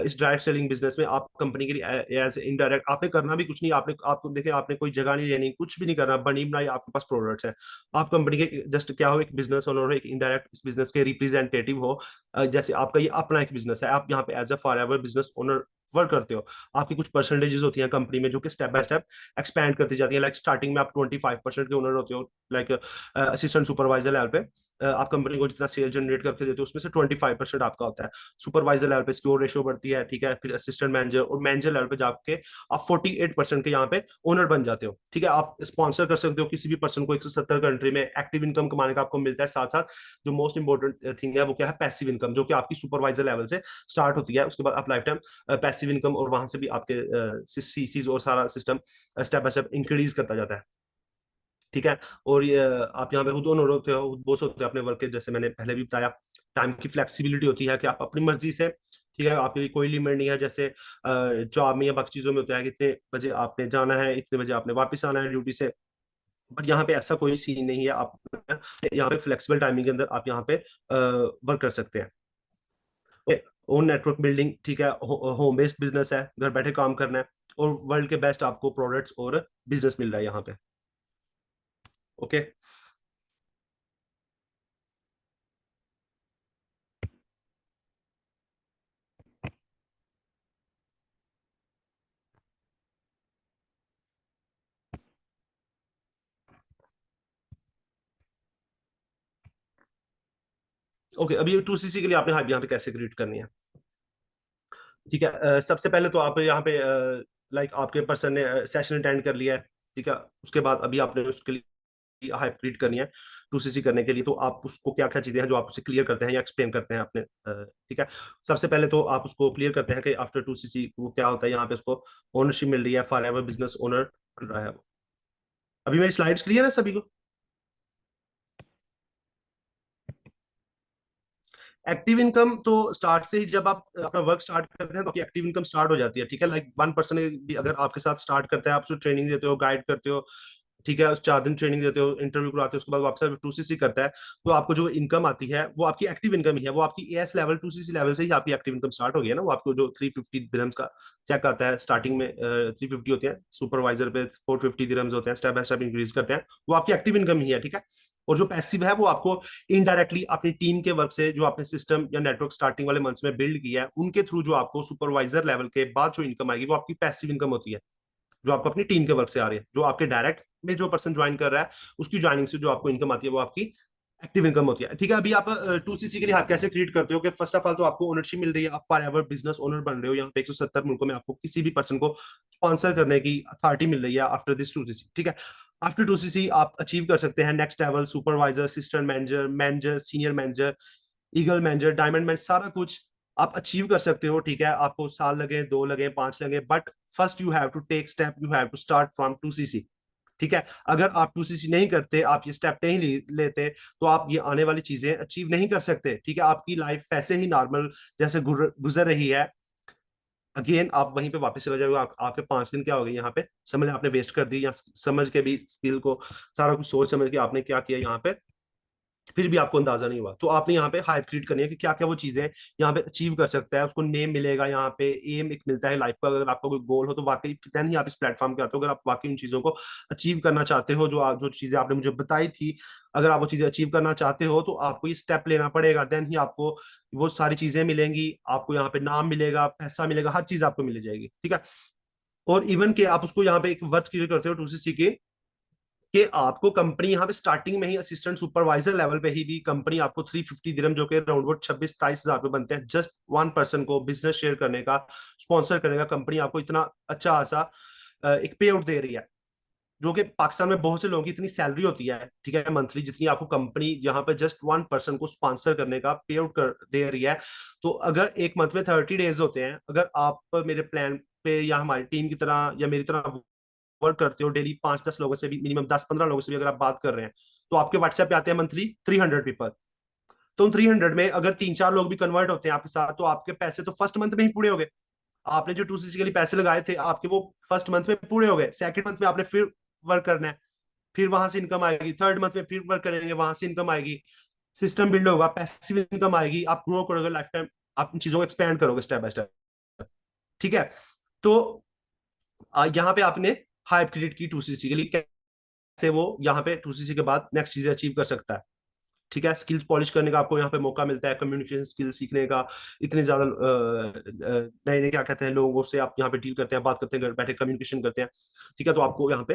इस डायरेक्ट सेलिंग बिजनेस में आप कंपनी के लिए एज इनडायरेक्ट आपने करना भी कुछ नहीं, आपने आपको देखिए आपने कोई जगह नहीं लेनी, कुछ भी नहीं करना, बनी बनाई आपके पास प्रोडक्ट्स हैं। आप कंपनी के जस्ट क्या हो, एक बिजनेस ओनर हो, एक इनडायरेक्ट इस बिजनेस के रिप्रेजेंटेटिव हो। जैसे आपका ये अपना एक बिजनेस है, आप यहाँ पे as a forever business owner work करते हो। आपकी कुछ परसेंटेजेस होती हैं कंपनी में जो कि स्टेप बाय स्टेप एक्सपैंड करती जाती है। लाइक स्टार्टिंग में आप 25% के ओनर होते हो, लाइक असिस्टेंट सुपरवाइजर लेवल पे। आप कंपनी को जितना सेल जनरेट करके देते हो उसमें से 25% आपका होता है। सुपरवाइजर लेवल पे इसकी और रेशियो बढ़ती है, ठीक है। फिर असिस्टेंट मैनेजर और मैनेजर लेवल पे जाके आप 48% के यहाँ पे ओनर बन जाते हो, ठीक है। आप स्पॉन्सर कर सकते हो किसी भी पर्सन को 170 कंट्री में, एक्टिव इनकम कमाने का आपको मिलता है। साथ साथ जो मोस्ट इंपॉर्टेंट थिंग है वो क्या है, पैसिव इनकम, जो कि आपकी सुपरवाइजर लेवल से स्टार्ट होती है। उसके बाद आप लाइफ टाइम पैसिव इनकम, और वहां से भी आपके सीसीज और सारा system step by step increase करता जाता है, ठीक है। और ये आप यहाँ पे खुद ओनर होते हो, खुद बॉस होते हो अपने वर्क के, जैसे मैंने पहले भी बताया। टाइम की फ्लेक्सिबिलिटी होती है कि आप अपनी मर्जी से, ठीक है, आपके लिए कोई लिमिट नहीं है, जैसे जॉब में या बाकी चीजों में होता है कि इतने बजे आपने जाना है, इतने बजे आपने वापस आना है ड्यूटी से। बट यहाँ पे ऐसा कोई सीन नहीं है, आप यहाँ पे फ्लेक्सिबल टाइमिंग के अंदर आप यहाँ पे वर्क कर सकते हैं। ओन नेटवर्क बिल्डिंग, ठीक है, होम बेस्ड बिजनेस है, घर बैठे काम करना है, और वर्ल्ड के बेस्ट आपको प्रोडक्ट्स और बिजनेस मिल रहा है यहाँ पे। ओके। ओके, अभी 2CC के लिए आपने यहाँ पे कैसे क्रिएट करनी है, ठीक है। सबसे पहले तो आप यहाँ पे लाइक आपके पर्सन ने सेशन अटेंड कर लिया है, ठीक है। उसके बाद अभी आपने उसके लिए हाइप क्रिएट करनी है 2CC करने के लिए, तो आप उसको क्या क्या चीजें हैं जो आप उसे क्लियर करते हैं या एक्सप्लेन करते हैं अपने, ठीक है। सबसे पहले तो आप उसको क्लियर करते हैं कि आफ्टर 2CC वो क्या होता है, यहाँ पे उसको ओनरशिप मिल रही है, फॉर एवर बिजनेस ओनर कर रहा है वो। अभी मेरी स्लाइड्स क्लियर है सभी को। एक्टिव इनकम तो स्टार्ट से ही जब आप अपना वर्क स्टार्ट करते हैं तो आपकी एक्टिव इनकम स्टार्ट हो जाती है, ठीक है। लाइक 1 पर्सन भी अगर आपके साथ स्टार्ट करता है, आप उसको ट्रेनिंग देते हो, गाइड करते हो, ठीक है, उस 4 दिन ट्रेनिंग देते हो, इंटरव्यू कराते हो, उसके बाद वापस 2CC करता है, तो आपको जो इनकम आती है वो आपकी एक्टिव इनकम ही है। वो आपकी एएस लेवल 2CC लेवल से ही आपकी एक्टिव इनकम स्टार्ट हो गई है ना। वो आपको जो 350 दिरहम्स का चेक आता है स्टार्टिंग में, 350 होते हैं, सुपरवाइजर पे 450 दिरहम्स होते हैं, स्टेप बाय स्टेप इंक्रीज करते हैं, वो आपकी एक्टिव इनकम ही है, ठीक है। और जो पैसिव है वो आपको इनडायरेक्टली अपनी टीम के वर्क से, जो आपने सिस्टम या नेटवर्क स्टार्टिंग वाले मंथ्स में बिल्ड किया है, उनके थ्रू जो आपको सुपरवाइजर लेवल के बाद जो इनकम आएगी वो आपकी पैसिव इनकम होती है, जो आपको अपनी टीम के वर्क से आ रही है। जो आपके डायरेक्ट में जो पर्सन ज्वाइन कर रहा है उसकी ज्वाइनिंग से जो आपको इनकम आती है वो आपकी एक्टिव इनकम होती है। ठीक है, अभी आप 2 सीसी के लिए आप कैसे क्रिएट करते हो कि फर्स्ट ऑफ ऑल तो आपको ओनरशिप मिल रही है, आप फॉर एवर बिजनेस ओनर बन रहे हो। यहाँ पे 170 मुल्कों में आपको किसी भी पर्सन को स्पॉन्सर करने की अथॉरिटी मिल रही है आफ्टर दिस 2 सीसी। ठीक है, आफ्टर 2 सीसी आप अचीव कर सकते हैं next level, supervisor, assistant manager, manager, senior manager, eagle manager, diamond manager, सारा कुछ आप अचीव कर सकते हो। ठीक है, आपको साल लगे, 2 लगे, 5 लगे, but first you have to take step, you have to start from 2 CC. ठीक है, अगर आप 2 सीसी नहीं करते, आप ये स्टेप नहीं लेते, तो आप ये आने वाली चीजें अचीव नहीं कर सकते। ठीक है, आपकी लाइफ ऐसे ही नॉर्मल जैसे गुजर रही है, अगेन आप वहीं पे वापस चले जाओगे। आपके 5 दिन क्या हो गए यहाँ पे, समझ आपने वेस्ट कर दी, या समझ के भी स्किल को सारा कुछ सोच समझ के आपने क्या किया यहाँ पे, फिर भी आपको अंदाजा नहीं हुआ। तो आपने यहाँ पे हाइप क्रिएट करनी है कि क्या क्या वो चीजें यहाँ पे अचीव कर सकता है, उसको नेम मिलेगा, यहाँ पे एम एक मिलता है लाइफ का। अगर आपका कोई गोल हो तो वाकई देन ही आप इस प्लेटफॉर्म पे आते हो। अगर आप वाकई उन चीजों को अचीव करना चाहते हो, जो चीजें आपने मुझे बताई थी, अगर आप वो चीजें अचीव करना चाहते हो तो आपको ये स्टेप लेना पड़ेगा, देन ही आपको वो सारी चीजें मिलेंगी। आपको यहाँ पे नाम मिलेगा, पैसा मिलेगा, हर चीज आपको मिल जाएगी। ठीक है, और इवन के आप उसको यहाँ पे एक वर्थ क्लियर करते हो 2 सीसी के, कि आपको कंपनी यहाँ पे स्टार्टिंग में ही असिस्टेंट सुपरवाइजर लेवल पे ही भी कंपनी आपको 350 दिरहम, जो कि अराउंड अबाउट 26-27 हजार रुपए बनते हैं, जस्ट वन पर्सन को बिजनेस शेयर करने का, स्पॉन्सर करने का, कंपनी आपको इतना अच्छा खासा एक पे आउट दे रही है। जो कि पाकिस्तान में बहुत से लोगों की इतनी सैलरी होती है, ठीक है, मंथली, जितनी आपको कंपनी यहाँ पे जस्ट वन पर्सन को स्पॉन्सर करने का पे आउट कर दे रही है। तो अगर एक मंथ में 30 डेज होते हैं, अगर आप मेरे प्लान पे या हमारी टीम की तरह या मेरी तरह वर्क करते हो, डेली 5-10 लोगों से भी, मिनिमम 10-15 लोगों से भी अगर आप बात कर रहे हैं, तो आपके व्हाट्सएप पे आते हैं मंथली 300 पीपल। तो उन 300 में अगर 3-4 लोग भी कन्वर्ट होते हैं आपके साथ, तो आपके पैसे तो फर्स्ट मंथ में ही पूरे हो गए। आपने जो 2 सीसी के लिए पैसे लगाए थे आपके, वो फर्स्ट मंथ में पूरे हो गए। सेकंड मंथ में आपने फिर वर्क करना है, फिर वहां से इनकम आएगी। थर्ड मंथ में फिर वर्क करेंगे, वहां से इनकम आएगी, सिस्टम बिल्ड होगा, पैसिव इनकम आएगी, आप ग्रो करोगे लाइफ टाइम, आप इन चीजों को एक्सपेंड करोगे स्टेप बाय स्टेप। ठीक है, तो यहाँ पे आपने हाइप क्रिएट की 2 सीसी के लिए, कैसे वो यहाँ पे 2 सीसी के बाद नेक्स्ट चीजें अचीव कर सकता है। ठीक है, स्किल्स पॉलिश करने का आपको यहाँ पे मौका मिलता है, कम्युनिकेशन स्किल सीखने का, इतने ज्यादा नए नए क्या कहते हैं लोगों से आप यहाँ पे डील करते हैं, बात करते हैं, घर बैठे कम्युनिकेशन करते हैं। ठीक है, तो आपको यहाँ पे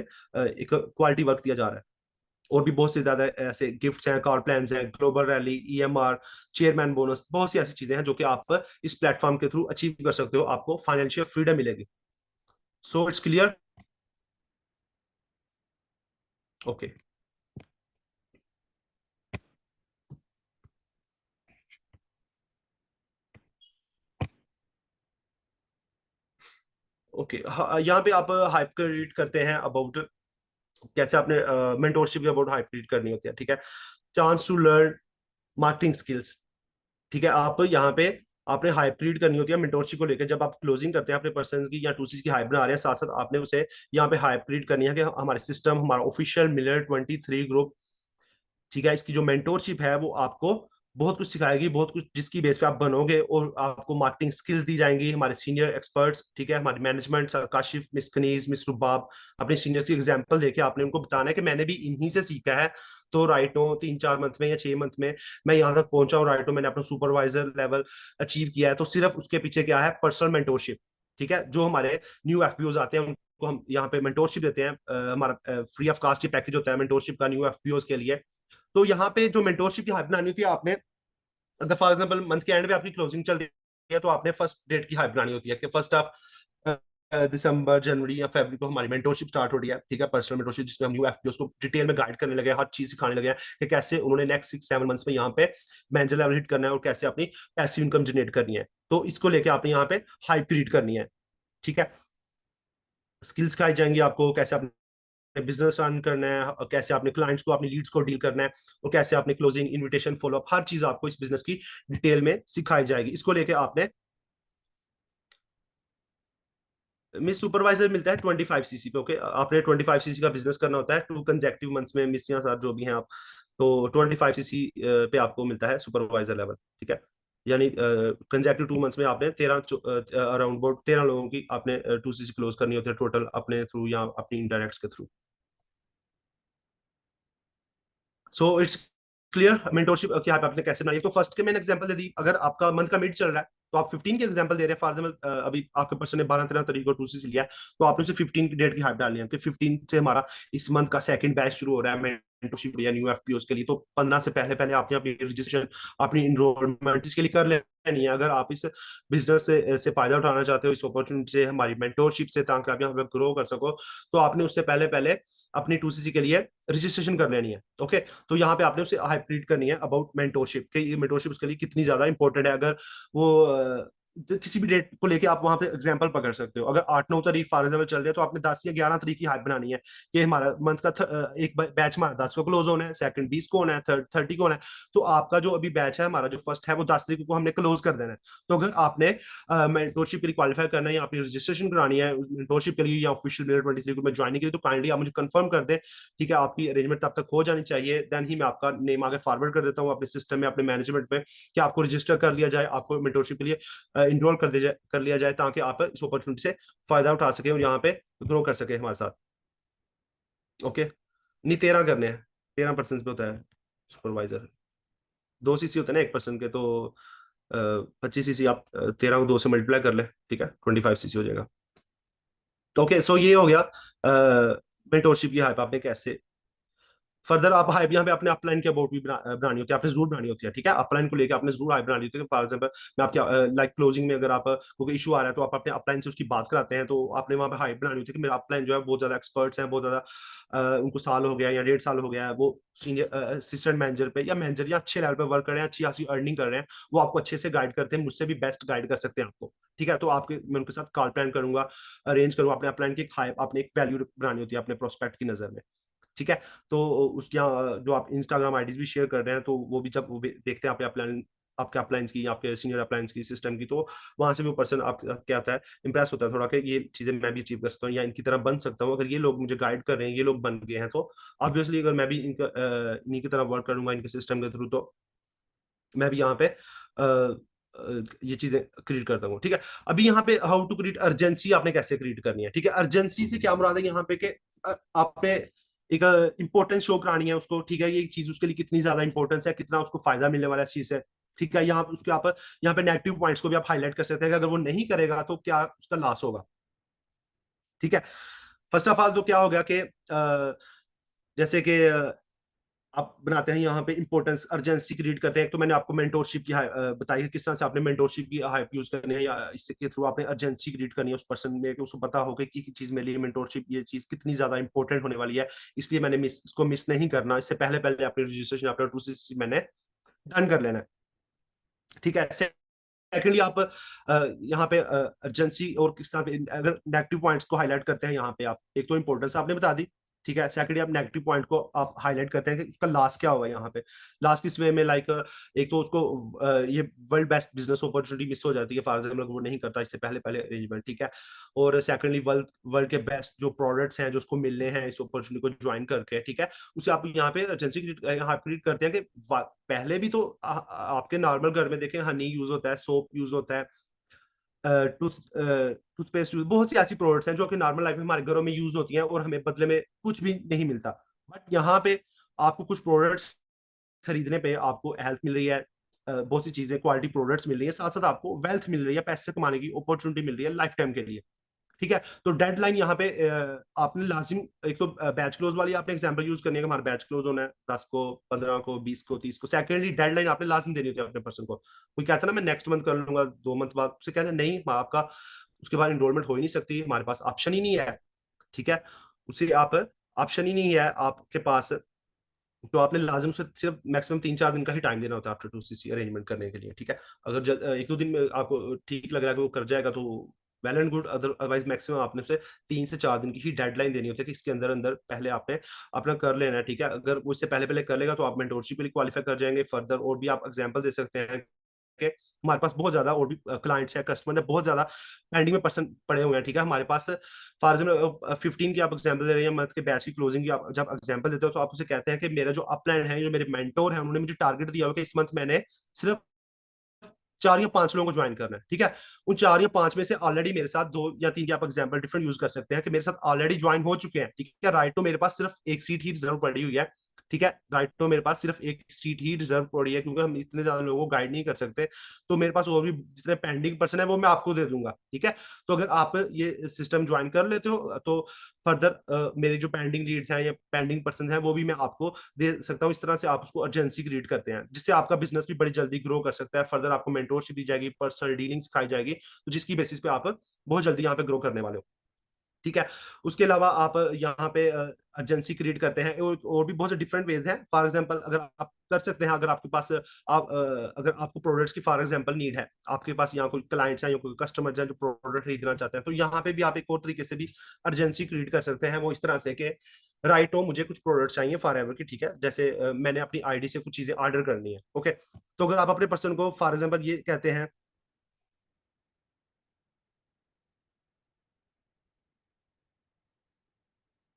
एक क्वालिटी वर्क दिया जा रहा है। और भी बहुत से ज्यादा ऐसे गिफ्ट्स हैं, कार प्लान हैं, global rally, EMR, chairman bonus, बहुत सी ऐसी चीजें हैं जो कि आप इस प्लेटफॉर्म के थ्रू अचीव कर सकते हो, आपको फाइनेंशियल फ्रीडम मिलेगी। So it's clear. Okay. Okay, यहाँ पे आप हाइप क्रिएट करते हैं अबाउट, कैसे आपने मेंटोरशिप अबाउट हाइप क्रिएट करनी होती है। ठीक है, chance to learn marketing skills. ठीक है, आप यहाँ पे आपने हाइप क्रिएट करनी होती है मेंटोरशिप को लेकर। जब आप क्लोजिंग करते हैं अपने पर्सन की या 2 सीसी की हाइप बना रहे हैं, साथ साथ आपने उसे यहाँ पे हाइप क्रिएट करनी है कि हमारे सिस्टम, हमारा ऑफिशियल मिलर 23 ग्रुप, ठीक है, इसकी जो मेंटोरशिप है वो आपको बहुत कुछ सिखाएगी, बहुत कुछ, जिसकी बेस पे आप बनोगे, और आपको मार्केटिंग स्किल्स दी जाएंगी। हमारे सीनियर एक्सपर्ट्स, ठीक है, हमारी management, sir Kashif, miss Kaneez, miss Rubab, अपने सीनियर्स की एग्जांपल देके आपने उनको बताना है कि मैंने भी इन्हीं से सीखा है। तो राइट हो 3-4 मंथ में या 6 मंथ में मैं यहाँ तक पहुंचा हूँ, राइट हो मैंने अपना सुपरवाइजर लेवल अचीव किया है। तो सिर्फ उसके पीछे क्या है, पर्सनल मेंटोरशिप। ठीक है, जो हमारे न्यू एफपीओज आते हैं उनको हम यहाँ पे मेंटोरशिप देते हैं। हमारा फ्री ऑफ कास्ट पैकेज होता है मेंटोरशिप का न्यू एफपीओज के लिए। तो यहाँ पे जो मेंटोरशिप की हाइप बनानी होती है आपने, अगर फॉर एग्जाम्पल मंथ के एंड पे आपकी क्लोजिंग चल रही है, तो आपने फर्स्ट डेट की हाइप बनानी होती है कि फर्स्ट ऑफ दिसंबर, जनवरी या फरवरी को हमारी मेंटोरशिप स्टार्ट हो रही है। ठीक है, पर्सनल मेंटोरशिप, जिसमें हम न्यू एफपीओस को डिटेल में गाइड करने लगे हैं, हर चीज सिखाने लगे हैं कि कैसे उन्होंने नेक्स्ट 6-7 मंथ्स में यहाँ पे मैनेजर लेवल हिट करना है और कैसे अपनी पैसिव इनकम जनरेट करनी है। तो इसको लेके आपने यहाँ पे हाइप क्रिएट करनी है। ठीक है, स्किल्स सिखाई जाएंगी आपको, कैसे अपने बिजनेस रन करना है, और कैसे आपने क्लाइंट्स को, अपनी लीड्स को डील करना है, और कैसे आपने क्लोजिंग, इनविटेशन, फॉलोअप, हर चीज आपको इस बिजनेस की डिटेल में सिखाई जाएगी। इसको लेके आपने, मिस सुपरवाइजर मिलता है 25 सीसी पे। ओके, आपने 25 सीसी का बिजनेस करना होता है 2 कंजेक्टिव मंथ्स में, मिस या सर जो भी हैं आप, तो 25 सीसी पे आपको मिलता है सुपरवाइजर लेवल। ठीक है, यानी कंजेक्टिव 2 मंथ्स में आपने 13 अराउंड अबाउट 13 लोगों की आपने 2 सीसी क्लोज करनी होती है टोटल, अपने थ्रू या अपनी इंडायरेक्ट के through. So it's clear mentorship क्या आपने कैसे बनाई? तो फर्स्ट के मैंने एग्जांपल दे दी, अगर आपका मंथ का मिड चल रहा है तो आप 15 के एग्जांपल दे रहे हैं फॉर एग्जांपल, अभी आपके पर्सन ने 12-13 तारीख को 2 लिया है, तो आपने उसे 15 की डेट की हाइप डालनी है कि 15 से हमारा इस मंथ का सेकंड बैच शुरू हो रहा है मेंटरशिप या न्यू एफपीओस के लिए, तो 15 से पहले पहले आपने अपनी रजिस्ट्रेशन, अपनी इनरोलमेंट इसके लिए कर लेनी है। अगर आप इस बिजनेस से फायदा उठाना चाहते हो, इस अपॉर्चुनिटी से, हमारी मेंटोरशिप से, ताकि आप यहाँ पे ग्रो कर सको, तो आपने उससे पहले पहले अपनी 2CC के लिए रजिस्ट्रेशन कर लेनी है। ओके, तो यहाँ पे आपने उसे हाइलाइट करनी है अबाउट मेंटोरशिप कि ये मेंटोरशिप उसके लिए कितनी ज्यादा इंपॉर्टेंट है। अगर वो किसी भी डेट को लेके आप वहां पे एग्जांपल पकड़ सकते हो। अगर 8-9 तारीख फॉर एग्जांपल चल रही है तो आपने 10 या 11 तारीख की हाइप बनानी है कि हमारा मंथ का एक बैच हमारा 10 को क्लोज होना है, सेकंड 20 को होना है, थर्ड 30 को होना है। तो आपका जो अभी बैच है हमारा जो फर्स्ट है वो 10 तारीख को हमने क्लोज कर देना है। तो अगर आपने मेंटोरशिप के लिए क्वालिफाई करना है या आपने रजिस्ट्रेशन करानी है मेंटोरशिप के लिए या ऑफिशियल मेरे 23 को में ज्वाइनिंग के लिए, तो काइंडली आप मुझे कंफर्म कर दें। ठीक है, आपकी अरेंजमेंट तब तक हो जानी चाहिए, देन ही मैं आपका नेम आगे फॉरवर्ड कर देता हूँ अपने सिस्टम में, अपने मैनेजमेंट में, कि आपको रजिस्टर कर लिया जाए, आपको मेंटोरशिप के लिए इनरोल कर लिया जाए, ताकि आप इस अपॉर्चुनिटी से फायदा उठा सके और यहाँ पे ग्रो कर सके हमारे साथ। ओके, नहीं 13 करने हैं, 13% पे होता है सुपरवाइजर, 2 CC होते हैं ना एक पर्सन के, तो 25 CC आप 13 को 2 से मल्टीप्लाई कर ले, ठीक है, 25 CC हो जाएगा। तो ओके, सो ये हो गया मेंटोरशिप की हाइप आपने कैसे। फर्दर आप हाइप यहाँ पे अपने अपलाइन के अबाउट भी बनानी होती है, आपने जरूर बनानी होती है। ठीक है, अपलाइन को लेकर आपने जरूर हाइप बनानी होती है। फॉर एग्जाम्पल मैं आपके लाइक क्लोजिंग में अगर आप कोई इशू आ रहा है तो आप अपने अपलाइन से उसकी बात कराते हैं, तो आपने वहाँ पे हाइप बनानी होती है कि मेरा अपलाइन जो है बहुत ज्यादा एक्सपर्ट्स हैं, बहुत ज्यादा उनको साल हो गया या 1.5 साल हो गया है, वो सीनियर असिस्टेंट मैनेजर पे या मैनेजर या अच्छे लेवल पे वर्क कर रहे हैं, अच्छी खासी अर्निंग कर रहे हैं, वो आपको अच्छे से गाइड करते हैं, मुझसे भी बेस्ट गाइड कर सकते हैं आपको। ठीक है, तो आपके मैं उनके साथ कॉल प्लान करूंगा, अरेंज करूंगा, अपने अपलाइन की हाइप, अपने एक वैल्यू बनानी होती है अपने प्रोस्पेक्ट की नजर में। ठीक है, तो उसके यहाँ जो आप इंस्टाग्राम आईडीज भी शेयर कर रहे हैं, तो वो भी जब वो देखते हैं आपके अपलाइन, आपके अप्लायंस की, आपके सीनियर अप्लायंस की सिस्टम की, तो वहां से भी वो पर्सन आप क्या होता है, इंप्रेस होता है थोड़ा कि ये चीजें मैं भी अचीव कर सकता हूँ या इनकी तरह बन सकता हूँ। अगर ये लोग मुझे गाइड कर रहे हैं, ये लोग बन गए हैं, तो ऑब्वियसली अगर मैं भी इनका इन्हीं की तरह वर्क करूंगा इनके सिस्टम के थ्रू, तो मैं भी यहाँ पे ये चीजें क्रिएट करता हूँ। ठीक है, अभी यहाँ पे हाउ टू क्रिएट अर्जेंसी आपने कैसे क्रिएट करनी है। ठीक है, अर्जेंसी से क्या मुराद है यहाँ पे कि आपने एक इंपॉर्टेंस शो करानी है उसको। ठीक है, ये चीज उसके लिए कितनी ज्यादा इंपॉर्टेंस है, कितना उसको फायदा मिलने वाला है इस चीज से। ठीक है, यहाँ उसके आप यहाँ पे नेगेटिव पॉइंट्स को भी आप हाईलाइट कर सकते हैं कि अगर वो नहीं करेगा तो क्या उसका लॉस होगा। ठीक है, फर्स्ट ऑफ ऑल तो क्या हो गया कि जैसे कि आप बनाते हैं यहाँ पे इंपॉर्टेंस, अर्जेंसी क्रिएट करते हैं। एक तो मैंने आपको मेंटोरशिप की बताई है किस तरह से आपने मेंटोरशिप की हाइप यूज करनी है, या इसके के थ्रू आपने अर्जेंसी क्रिएट करनी है उस पर्सन में, कि उसको पता होगा कि चीज मेरे लिए मेंटोरशिप ये चीज कितनी ज्यादा इंपॉर्टेंट होने वाली है, इसलिए मैंने इसको मिस नहीं करना। इससे पहले पहले अपनी रजिस्ट्रेशन, अपना 2CC मैंने डन कर लेना है। ठीक है, सेकेंडली आप यहाँ पे अर्जेंसी और किस तरह अगर नेगेटिव पॉइंट्स को हाईलाइट करते हैं यहाँ पे, आप एक तो इंपॉर्टेंस आपने बता दी। ठीक है, सेकेंडली आप नेगेटिव पॉइंट को आप हाईलाइट करते हैं कि उसका लास्ट क्या होगा यहाँ पे, लास्ट किस वे में, लाइक एक तो उसको ये world best business opportunity miss हो जाती है फॉर एग्जाम्पल, वो नहीं करता इससे पहले पहले अरेंजमेंट। ठीक है, और सेकेंडली वर्ल्ड वर्ल्ड के बेस्ट जो प्रोडक्ट्स हैं जो उसको मिलने हैं इस अपॉर्चुनिटी को ज्वाइन करके। ठीक है, उसे आप यहाँ पे अर्जेंसी क्रिएट करते हैं कि पहले भी तो आपके नॉर्मल घर में देखें हनी यूज होता है, सोप यूज होता है, टूथपेस्ट यूज, बहुत सी ऐसी प्रोडक्ट्स हैं जो कि नॉर्मल लाइफ में हमारे घरों में यूज होती हैं और हमें बदले में कुछ भी नहीं मिलता। बट यहाँ पे आपको कुछ प्रोडक्ट्स खरीदने पे आपको हेल्थ मिल रही है, बहुत सी चीजें क्वालिटी प्रोडक्ट्स मिल रही है, साथ साथ आपको वेल्थ मिल रही है, पैसे कमाने की अपॉर्चुनिटी मिल रही है लाइफ टाइम के लिए। ठीक है, तो डेडलाइन यहाँ पे आपने लाजिम, एक तो बैच क्लोज वाली आपने एग्जांपल यूज करनी है कि हमारा बैच क्लोज होना है 10 को, 15 को, 20 को, 30 को। सेकेंडली डेडलाइन आपने लाजिम देनी होती है अपने पर्सन को। कोई कहता है ना मैं नेक्स्ट मंथ कर लूंगा, 2 मंथ बाद, उसे कहना नहीं, आपका उसके बाद इनरोलमेंट हो ही नहीं सकती, हमारे पास ऑप्शन ही नहीं है। ठीक है, उसे आप ऑप्शन ही नहीं है आपके पास, तो आपने लाजिम उसे सिर्फ मैक्सिमम 3-4 दिन का ही टाइम देना होता है आफ्टर 2CC अरेंजमेंट करने के लिए। ठीक है, अगर 1-2 दिन में आपको ठीक लग रहा है कि वो कर जाएगा तो well and good, otherwise maximum आपने उसे 3 से 4 दिन की ही डेडलाइन देनी होती है कि इसके अंदर अंदर पहले आपने अपना कर लेना है। ठीक है, अगर वो इससे पहले पहले कर लेगा तो आप मेंटोरशिप के लिए क्वालिफाई कर जाएंगे फर्दर। और भी आप एग्जाम्पल दे सकते हैं कि हमारे पास बहुत ज्यादा और भी क्लाइंट्स है, कस्टमर है, बहुत ज्यादा पेंडिंग में पर्सन पड़े हुए हैं। ठीक है, हमारे पास फॉर एग्जाम्पल 15 की आप एग्जाम्पल दे रहे हैं, मंथ के बैच की क्लोजिंग की आप जब एग्जाम्पल देते हो तो आप उसे कहते हैं कि मेरा जो अपलाइन है, जो मेरे मेंटोर है, उन्होंने मुझे टारगेट दिया हो कि इस मंथ मैंने सिर्फ 4 या 5 लोगों को ज्वाइन करना है। ठीक है, उन 4 या 5 में से ऑलरेडी मेरे साथ 2 या 3 के आप एग्जाम्पल डिफरेंट यूज कर सकते हैं कि मेरे साथ ऑलरेडी ज्वाइन हो चुके हैं। ठीक है, राइट, तो मेरे पास सिर्फ एक सीट ही रिजर्व पड़ी हुई है। ठीक है, राइट, तो मेरे पास सिर्फ एक सीट ही रिजर्व पड़ी है, क्योंकि हम इतने ज्यादा लोगों को गाइड नहीं कर सकते। तो मेरे पास और भी जितने पेंडिंग पर्सन है वो मैं आपको दे दूंगा, ठीक है। तो अगर आप ये सिस्टम ज्वाइन कर लेते हो तो फर्दर मेरे जो पेंडिंग लीड्स हैं या पेंडिंग पर्सन हैं वो भी मैं आपको दे सकता हूँ। इस तरह से आप उसको अर्जेंसी क्रिएट करते हैं, जिससे आपका बिजनेस भी बड़ी जल्दी ग्रो कर सकता है। फर्दर आपको मेंटोरशिप दी जाएगी, पर्सनल डीलिंग सिखाई जाएगी, तो जिसकी बेसिस पे आप बहुत जल्दी यहाँ पे ग्रो करने वाले हो, ठीक है। उसके अलावा आप यहाँ पे एजेंसी क्रिएट करते हैं, और भी बहुत से डिफरेंट वेज हैं। फॉर एग्जांपल अगर आप कर सकते हैं, अगर आपके पास अगर आपको प्रोडक्ट्स की फॉर एग्जांपल नीड है, आपके पास यहाँ कोई क्लाइंट्स हैं या कोई कस्टमर्स हैं जो प्रोडक्ट खरीदना चाहते हैं, तो यहाँ पे भी आप एक और तरीके से भी अर्जेंसी क्रिएट कर सकते हैं। वो इस तरह से कि राइट हो, मुझे कुछ प्रोडक्ट चाहिए फॉर एवर की, ठीक है, जैसे मैंने अपनी आईडी से कुछ चीजें ऑर्डर करनी है, ओके। तो अगर आप अपने पर्सन को फॉर एग्जांपल ये कहते हैं